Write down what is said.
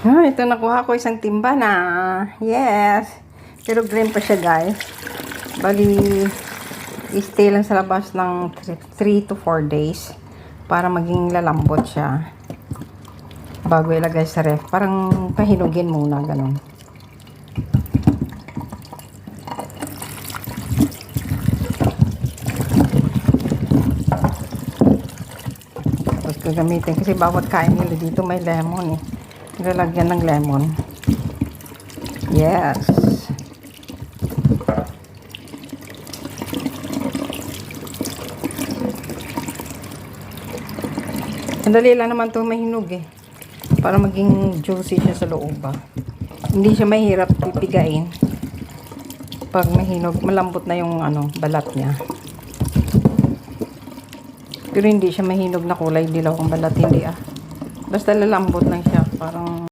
Ito nakuha ko isang timba na. Yes. Pero green pa siya, guys. Bali, stay lang sa labas ng 3 to 4 days para maging lalambot siya bago ilagay sa ref. Parang pahinugin muna, ganun. Tapos gagamitin kasi bawat kain nila dito may lemon eh. Nilalagyan ng lemon. Yes. Madali lang naman ito mahinog eh. Para maging juicy siya sa loob ba. Hindi siya mahirap pipigain. Pag mahinog, malambot na yung balat niya. Pero hindi siya mahinog na kulay dilaw ang balat, hindi ah. Basta lalambot lang siya. Parang